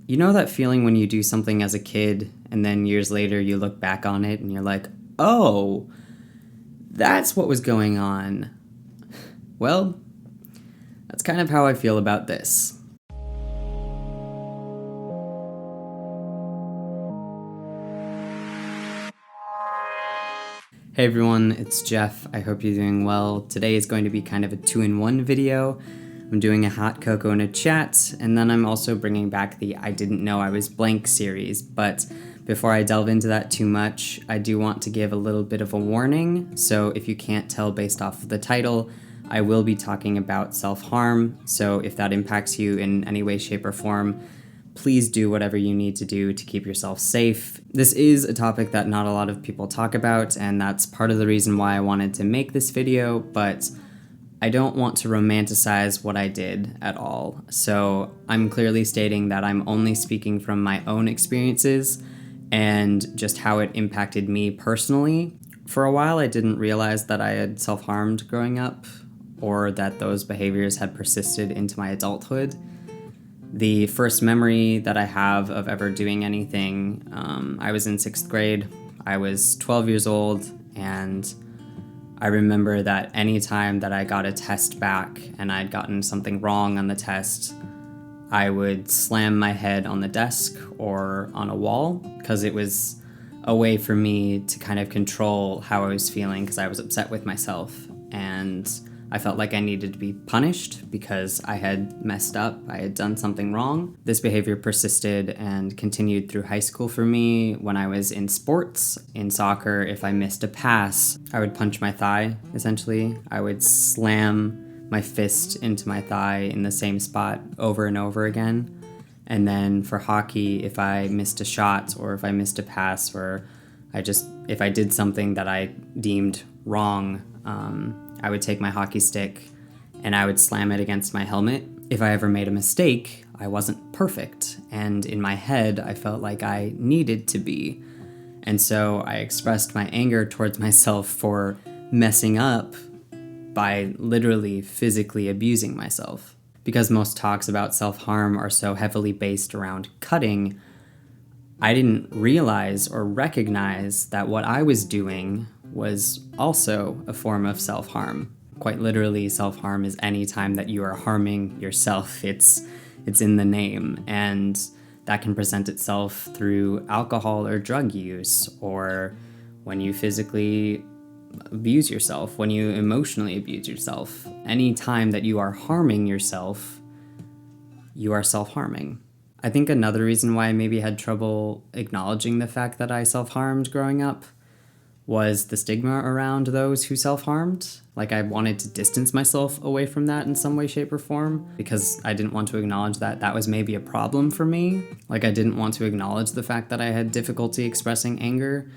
You know that feeling when you do something as a kid and then years later you look back on it and you're like, oh, that's what was going on. Well, that's kind of how I feel about this. Hey everyone, it's Jeff. I hope you're doing well. Today is going to be kind of a 2-in-1 video. I'm doing a hot cocoa and a chat, and then I'm also bringing back the I Didn't Know I Was Blank series. But before I delve into that too much, I do want to give a little bit of a warning. So if you can't tell based off of the title, I will be talking about self-harm. So if that impacts you in any way, shape, or form, please do whatever you need to do to keep yourself safe. This is a topic that not a lot of people talk about, and that's part of the reason why I wanted to make this video, but I don't want to romanticize what I did at all. So I'm clearly stating that I'm only speaking from my own experiences and just how it impacted me personally. For a while, I didn't realize that I had self-harmed growing up, or that those behaviors had persisted into my adulthood. The first memory that I have of ever doing anything, I was in 6th grade. I was 12 years old, and I remember that any time that I got a test back and I'd gotten something wrong on the test, I would slam my head on the desk or on a wall, because it was a way for me to kind of control how I was feeling, because I was upset with myself, and I felt like I needed to be punished because I had messed up, I had done something wrong. This behavior persisted and continued through high school for me. When I was in sports, in soccer, if I missed a pass, I would punch my thigh, essentially. I would slam my fist into my thigh in the same spot over and over again. And then for hockey, if I missed a shot or if I missed a pass, or if I did something that I deemed wrong, I would take my hockey stick and I would slam it against my helmet. If I ever made a mistake, I wasn't perfect, and in my head, I felt like I needed to be. And so I expressed my anger towards myself for messing up by literally physically abusing myself. Because most talks about self-harm are so heavily based around cutting, I didn't realize or recognize that what I was doing was also a form of self-harm. Quite literally, self-harm is any time that you are harming yourself. It's in the name, and that can present itself through alcohol or drug use, or when you physically abuse yourself, when you emotionally abuse yourself. Any time that you are harming yourself, you are self-harming. I think another reason why I maybe had trouble acknowledging the fact that I self-harmed growing up was the stigma around those who self-harmed. Like, I wanted to distance myself away from that in some way, shape, or form, because I didn't want to acknowledge that that was maybe a problem for me. Like, I didn't want to acknowledge the fact that I had difficulty expressing anger,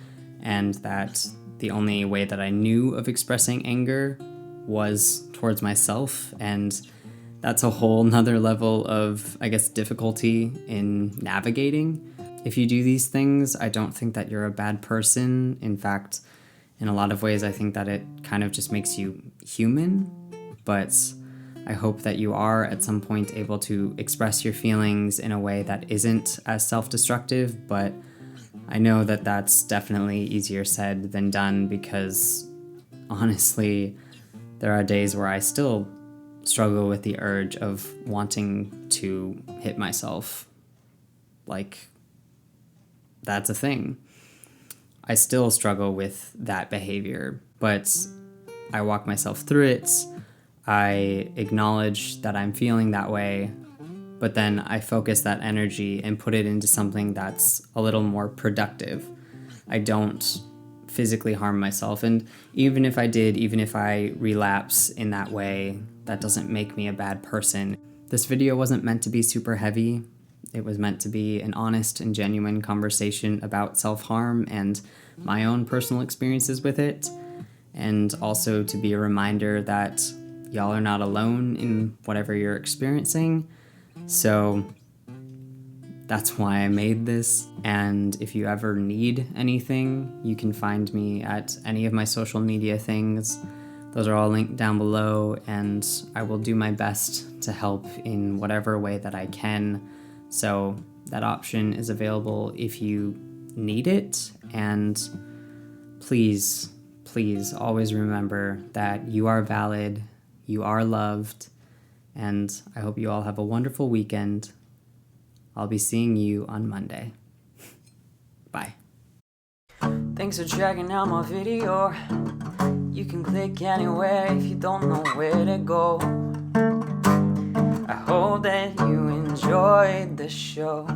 and that the only way that I knew of expressing anger was towards myself, and that's a whole nother level of, I guess, difficulty in navigating. If you do these things, I don't think that you're a bad person. In fact, in a lot of ways, I think that it kind of just makes you human. But I hope that you are at some point able to express your feelings in a way that isn't as self-destructive. But I know that that's definitely easier said than done, because honestly, there are days where I still struggle with the urge of wanting to hit myself. Like, that's a thing. I still struggle with that behavior, but I walk myself through it. I acknowledge that I'm feeling that way, but then I focus that energy and put it into something that's a little more productive. I don't physically harm myself, and even if I relapse in that way, that doesn't make me a bad person. This video wasn't meant to be super heavy. It was meant to be an honest and genuine conversation about self-harm and my own personal experiences with it, and also to be a reminder that y'all are not alone in whatever you're experiencing. So that's why I made this, and if you ever need anything, you can find me at any of my social media things. Those are all linked down below, and I will do my best to help in whatever way that I can. So That option is available if you need it, and please, please always remember that you are valid, you are loved, and I hope you all have a wonderful weekend. I'll be seeing you on Monday. Bye. Thanks for checking out my video. You can click anywhere if you don't know where to go. I hope that you enjoyed the show.